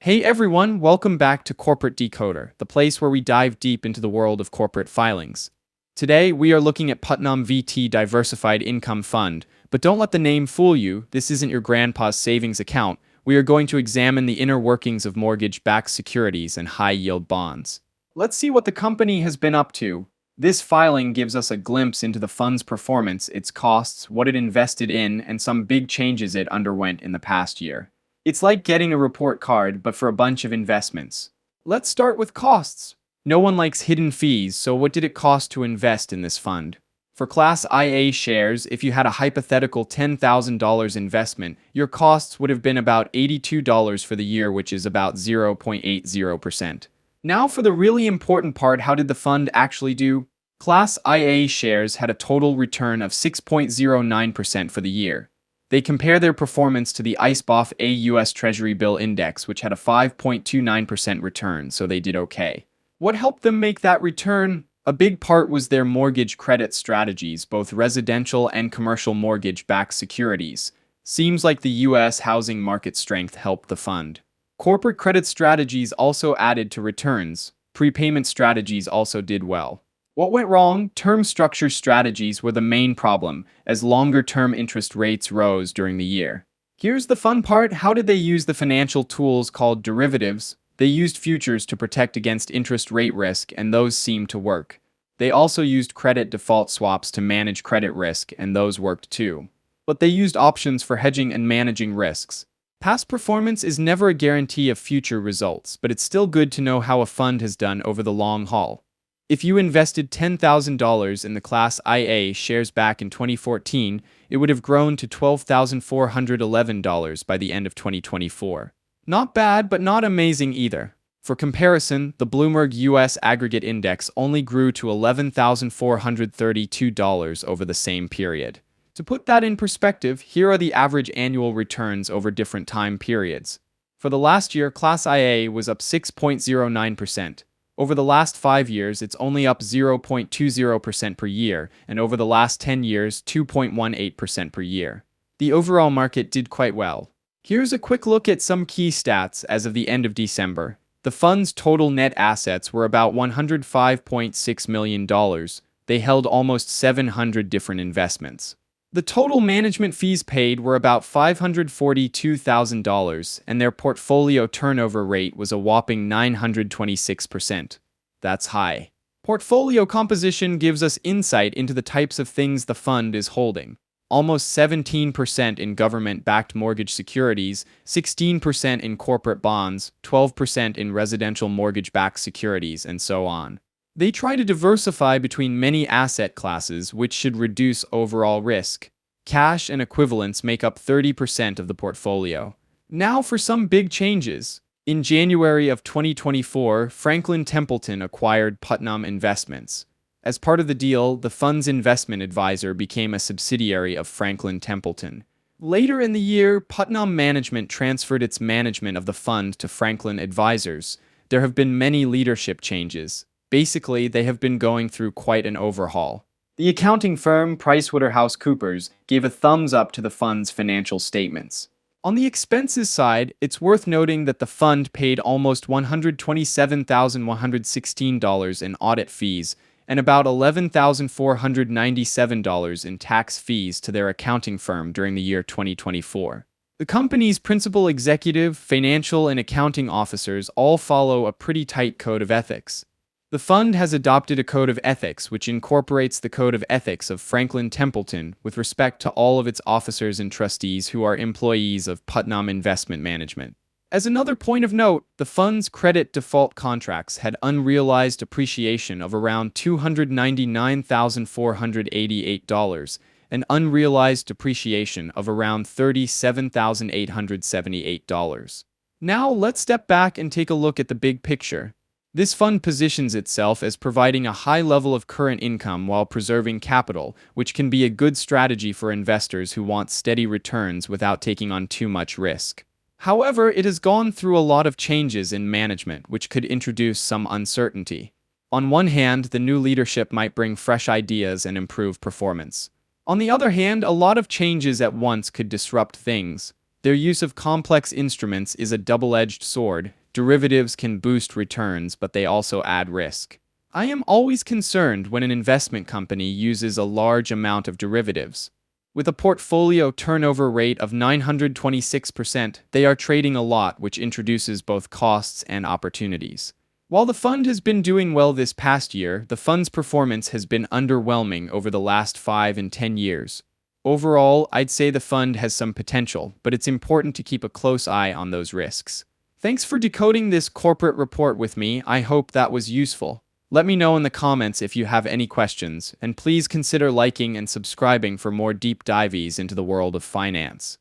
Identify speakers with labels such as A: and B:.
A: Hey everyone, welcome back to Corporate Decoder, the place where we dive deep into the world of corporate filings. Today, we are looking at Putnam VT Diversified Income Fund, but don't let the name fool you, this isn't your grandpa's savings account. We are going to examine the inner workings of mortgage-backed securities and high-yield bonds. Let's see what the company has been up to. This filing gives us a glimpse into the fund's performance, its costs, what it invested in, and some big changes it underwent in the past year. It's like getting a report card, but for a bunch of investments. Let's start with costs. No one likes hidden fees, so what did it cost to invest in this fund? For Class IA shares, if you had a hypothetical $10,000 investment, your costs would have been about $82 for the year, which is about 0.80%. Now for the really important part, how did the fund actually do? Class IA shares had a total return of 6.09% for the year. They compare their performance to the ICE-BOF A U.S. Treasury Bill Index, which had a 5.29% return, so they did okay. What helped them make that return? A big part was their mortgage credit strategies, both residential and commercial mortgage-backed securities. Seems like the U.S. housing market strength helped the fund. Corporate credit strategies also added to returns. Prepayment strategies also did well. What went wrong? Term structure strategies were the main problem, as longer-term interest rates rose during the year. Here's the fun part. How did they use the financial tools called derivatives? They used futures to protect against interest rate risk, and those seemed to work. They also used credit default swaps to manage credit risk, and those worked too. But they used options for hedging and managing risks. Past performance is never a guarantee of future results, but it's still good to know how a fund has done over the long haul. If you invested $10,000 in the Class IA shares back in 2014, it would have grown to $12,411 by the end of 2024. Not bad, but not amazing either. For comparison, the Bloomberg US Aggregate Index only grew to $11,432 over the same period. To put that in perspective, here are the average annual returns over different time periods. For the last year, Class IA was up 6.09%. Over the last 5 years, it's only up 0.20% per year, and over the last 10 years, 2.18% per year. The overall market did quite well. Here's a quick look at some key stats as of the end of December. The fund's total net assets were about $105.6 million. They held almost 700 different investments. The total management fees paid were about $542,000, and their portfolio turnover rate was a whopping 926%. That's high. Portfolio composition gives us insight into the types of things the fund is holding. Almost 17% in government-backed mortgage securities, 16% in corporate bonds, 12% in residential mortgage-backed securities, and so on. They try to diversify between many asset classes, which should reduce overall risk. Cash and equivalents make up 30% of the portfolio. Now for some big changes. In January of 2024, Franklin Templeton acquired Putnam Investments. As part of the deal, the fund's investment advisor became a subsidiary of Franklin Templeton. Later in the year, Putnam Management transferred its management of the fund to Franklin Advisors. There have been many leadership changes. Basically, they have been going through quite an overhaul. The accounting firm PricewaterhouseCoopers gave a thumbs up to the fund's financial statements. On the expenses side, it's worth noting that the fund paid almost $127,116 in audit fees and about $11,497 in tax fees to their accounting firm during the year 2024. The company's principal executive, financial, and accounting officers all follow a pretty tight code of ethics. The fund has adopted a code of ethics which incorporates the code of ethics of Franklin Templeton with respect to all of its officers and trustees who are employees of Putnam Investment Management. As another point of note, the fund's credit default contracts had unrealized appreciation of around $299,488 and unrealized depreciation of around $37,878. Now let's step back and take a look at the big picture. This fund positions itself as providing a high level of current income while preserving capital, which can be a good strategy for investors who want steady returns without taking on too much risk. However, it has gone through a lot of changes in management, which could introduce some uncertainty. On one hand, the new leadership might bring fresh ideas and improve performance. On the other hand, a lot of changes at once could disrupt things. Their use of complex instruments is a double-edged sword. Derivatives can boost returns, but they also add risk. I am always concerned when an investment company uses a large amount of derivatives. With a portfolio turnover rate of 926%, they are trading a lot, which introduces both costs and opportunities. While the fund has been doing well this past year, the fund's performance has been underwhelming over the last 5 and 10 years. Overall, I'd say the fund has some potential, but it's important to keep a close eye on those risks. Thanks for decoding this corporate report with me. I hope that was useful. Let me know in the comments if you have any questions, and please consider liking and subscribing for more deep dives into the world of finance.